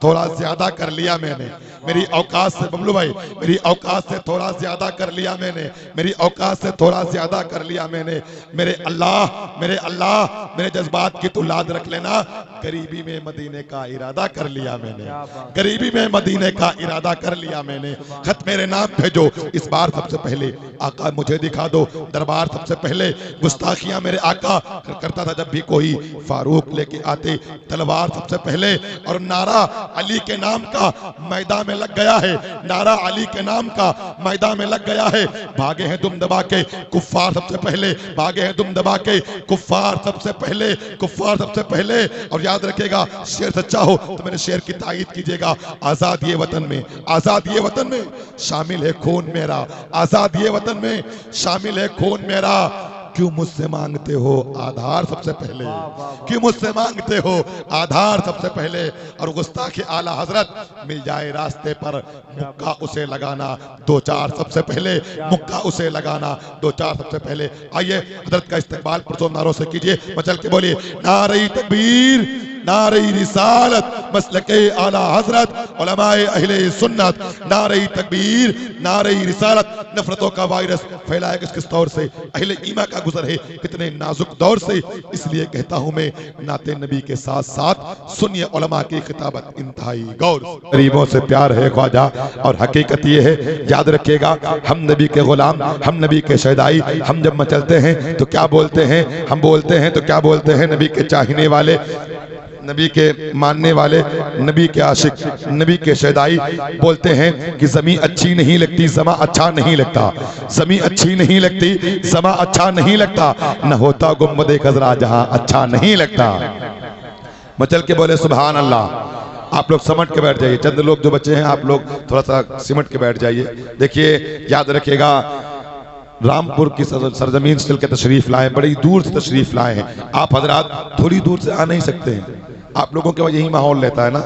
थोड़ा ज्यादा कर लिया मैंने, मेरी औकात से, बबलू भाई मेरी औकात से थोड़ा ज्यादा कर लिया मैंने, मेरी औकात से थोड़ा ज्यादा कर लिया मैंने। मेरे अल्लाह, मेरे अल्लाह, मेरे जज्बात की तू लाद रख लेना। गरीबी में मदीने का इरादा कर लिया मैंने, गरीबी में मदीने का इरादा कर लिया मैंने। खत मेरे नाम भेजो इस बार, सबसे पहले आका मुझे दिखा दो दरबार। सबसे पहले गुस्ताखियां मेरे आका करता था जब भी कोई फारूक लेके आते तलवार सबसे पहले। और नारा अली के नाम का मैदान में लग गया है, नारा अली के नाम का मैदान में लग गया है। भागे हैं तुम दबा के कुफ्फार सबसे पहले, भागे हैं तुम दबा के कुफ्फार सबसे पहले, कुफ्फार सबसे पहले। और याद रखिएगा शेर सच्चा हो तो मेरे शेर की तायीद कीजिएगा। आजाद ये वतन में, आजाद ये वतन में शामिल है खून मेरा, आजाद ये वतन में शामिल है खून मेरा। क्यों मुझसे मांगते हो आधार सबसे पहले, क्यों मुझसे मांगते हो आधार सबसे पहले। और गुस्ताखी आला हजरत मिल जाए रास्ते पर मुक्का उसे लगाना दो चार सबसे पहले, मुक्का उसे लगाना दो चार सबसे पहले। आइए हजरत का इस्तकबाल पुरजोर नारों से कीजिए, मचल के बोलिए नारे तकबीर, नारे रिसालत, मसलके आला हजरत उलमाए अहले सुन्नत। नारे तकबीर, नारे रिसालत। नफरतों का वायरस फैलाया किस दौर से, अहले ईमान का गुजर है कितने नाजुक दौर से। इसलिए कहता हूं मैं नाते नबी के साथ साथ सुनिए उलमा की खिताबत इंतहाई गौर। गरीबों से प्यार है ख्वाजा, और हकीकत ये है याद रखिएगा हम नबी के गुलाम, हम नबी के शहदाई। हम जब मचलते हैं तो क्या बोलते हैं, हम बोलते हैं तो क्या बोलते हैं, नबी के चाहने वाले, नबी के मानने वाले, नबी के आशिक, नबी के शहदाई। बोलते हैं कि ज़मीं अच्छी नहीं लगती ज़मा अच्छा नहीं लगता, ज़मीं अच्छी नहीं लगती ज़मा अच्छा नहीं लगता, न होता गुम्बदे खजरा जहां अच्छा नहीं लगता। मचल के बोले सुभान अल्लाह। आप लोग समट के बैठ जाइए, चंद लोग जो बच्चे हैं आप लोग थोड़ा सा सिमट के बैठ जाइए। देखिए याद रखिएगा रामपुर की सरजमीन से चल के तशरीफ लाए, बड़ी दूर से तशरीफ लाए हैं। आप हजरात थोड़ी दूर से आ नहीं सकते हैं, आप लोगों के वहाँ यही माहौल रहता है ना।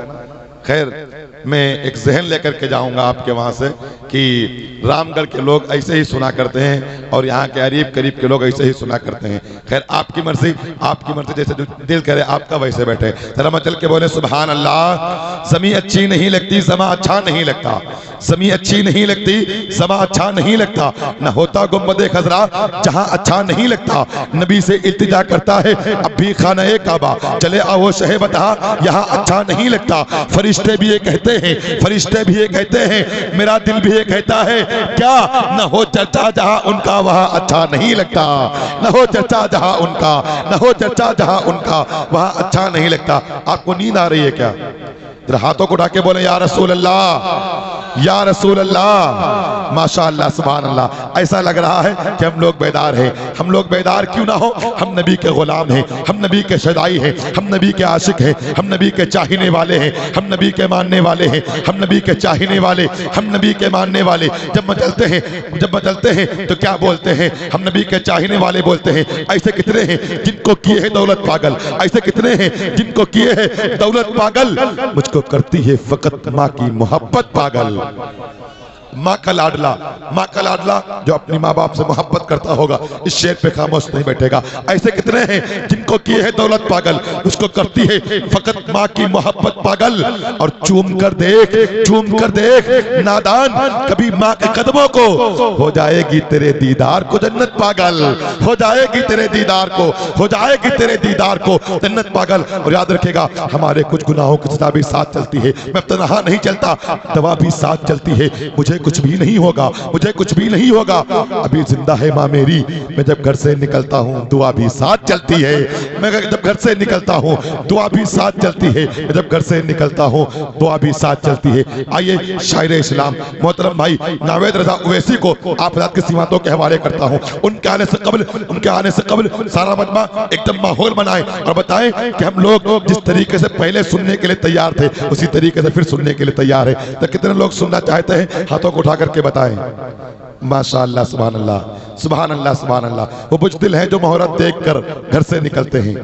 खैर मैं एक जहन लेकर के जाऊंगा आपके वहाँ से कि रामगढ़ के लोग ऐसे ही सुना करते हैं और यहाँ के करीब करीब के लोग ऐसे ही सुना करते हैं। खैर आपकी मर्जी, आपकी मर्जी, जैसे दिल करे आपका वैसे बैठे। जरा मैं चल के बोले सुभान अल्लाह। ज़मीं अच्छी नहीं लगती ज़मा अच्छा नहीं लगता, ज़मीं अच्छी नहीं लगती ज़मा अच्छा नहीं लगता, न होता गुम्बदे खजरा जहाँ अच्छा नहीं लगता। नबी से इल्तिजा करता है अब भी खाना काबा, चले आओ शहे बता यहाँ अच्छा नहीं लगता। फरिश्ते भी ये कहते हैं, फरिश्ते भी ये कहते हैं, मेरा दिल भी ये कहता है क्या न हो चर्चा जहाँ उनका वहाँ अच्छा नहीं लगता, न हो चर्चा जहाँ उनका, न हो चर्चा जहाँ उनका वहाँ अच्छा नहीं लगता। आपको नींद आ रही है क्या? हाथों को उठा के बोले या रसूल अल्लाह, या रसूल अल्लाह। माशाअल्लाह सुभान अल्लाह। ऐसा लग रहा है कि हम लोग बेदार हैं। हम लोग बेदार क्यों ना हो, हम नबी के गुलाम हैं, हम नबी के शदाई हैं, हम नबी के आशिक हैं, हम नबी के चाहने वाले हैं, हम नबी के मानने वाले हैं, हम नबी के चाहने वाले, हम नबी के मानने वाले। जब मचलते हैं, जब मचलते हैं तो क्या बोलते हैं, हम नबी के चाहने वाले बोलते हैं। ऐसे कितने हैं जिनको किए है दौलत पागल, ऐसे कितने हैं जिनको किए है दौलत पागल। मुझको करती है फकत माँ की मोहब्बत पागल। माँ का लाडला, माँ का लाडला जो अपनी माँ बाप से मोहब्बत करता होगा इस शेर पे खामोश नहीं बैठेगा। ऐसे कितने हैं जिनको किए है दौलत पागल, उसको करती है फकत माँ की मोहब्बत पागल। और चूम कर देख, चूम कर देख नादान कभी माँ के कदमों को, हो जाएगी तेरे दीदार को जन्नत पागल, हो जाएगी तेरे दीदार को, हो जाएगी तेरे दीदार को जन्नत पागल। और याद रखेगा हमारे कुछ गुनाहों की सजा भी साथ चलती है। मैं तनहा नहीं चलता, दवा भी साथ चलती है। मुझे कुछ भी नहीं होगा, मुझे कुछ भी नहीं होगा, अभी जिंदा है माँ मेरी। मैं जब घर से निकलता हूँ दुआ भी साथ चलती है, मैं जब घर से निकलता हूँ दुआ भी साथ चलती है, जब घर से निकलता हूँ दुआ भी साथ चलती है। आइए शायर इस्लाम मोहतरम भाई नावेद रजा उवैसी को आप रात की सीमातों के हवाले करता हूँ। उनके आने से कबल, उनके आने से कबल सारा मजमा एकदम माहौल बनाए और बताएं कि हम लोग जिस तरीके से पहले सुनने के लिए तैयार थे उसी तरीके से फिर सुनने के लिए तैयार है। तो कितने लोग सुनना चाहते हैं हाथों को उठा करके बताएं। माशाअल्लाह सुभान अल्लाह, सुभान अल्लाह, सुभान अल्लाह। वो बुज़दिल हैं जो मोहरत देखकर घर से निकलते हैं,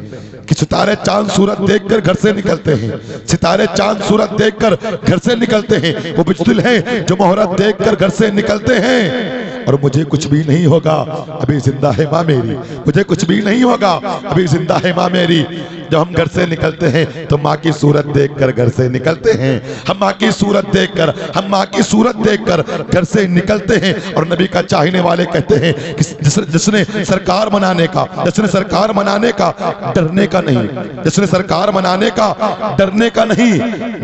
कि सितारे चांद सूरत देखकर घर से निकलते हैं, सितारे चांद सूरत देखकर घर से निकलते हैं। वो बुज़दिल हैं जो मोहरत देखकर घर से निकलते हैं। और मुझे कुछ भी नहीं होगा, अभी जिंदा है माँ मेरी, मुझे कुछ भी नहीं होगा, अभी जिंदा है माँ मेरी। जब हम घर से निकलते हैं तो माँ की सूरत देखकर घर से निकलते हैं। हम माँ की सूरत देखकर, हम माँ की सूरत देखकर घर से निकलते हैं। और नबी का चाहने वाले कहते हैं कि जिसने सरकार मनाने का, जिसने सरकार मनाने का डरने का नहीं, जिसने सरकार मनाने का डरने का नहीं,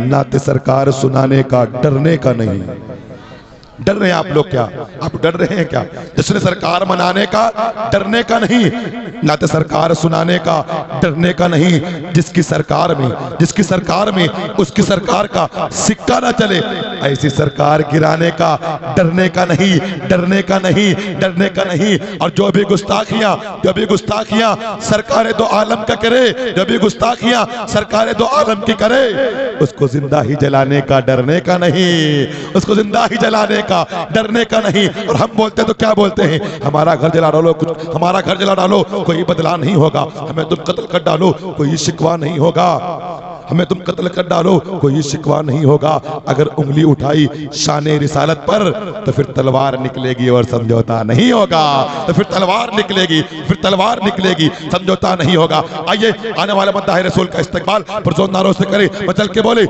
नाते सरकार सुनाने का डरने का नहीं। डर रहे हैं आप लोग क्या? आप डर रहे हैं क्या? जिसने सरकार मनाने का डरने का नहीं, नाते सरकार सुनाने का डरने का नहीं। जिसकी सरकार में, जिसकी सरकार में उसकी सरकार का सिक्का ना चले, ऐसी सरकार गिराने का डरने का नहीं, डरने का नहीं, डरने का नहीं। और जो भी गुस्ताखियां, जो भी गुस्ताखियां सरकार दो आलम का करे, जो भी गुस्ताखियां सरकार दो आलम की करे, उसको जिंदा ही जलाने का डरने का नहीं, उसको जिंदा ही जलाने डरने का नहीं। और हम बोलते तो क्या बोलते हैं? हमारा घर जला डालो, कुछ हमारा घर जला डालो, कोई बदला नहीं होगा। हमें तुम कत्ल कर डालो, कोई शिकवा नहीं होगा। हमें तुम कत्ल कर डालो, कोई शिकवा नहीं होगा। अगर उंगली उठाई शाने रिसालत पर तो फिर तलवार निकलेगी और समझौता नहीं होगा। तो फिर तलवार निकलेगी, फिर तलवार निकलेगी, समझौता नहीं होगा। आइए आने वाले मद्दाह रसूल का इस्तकबाल पुरजोर नारों से करें, मचल के बोले।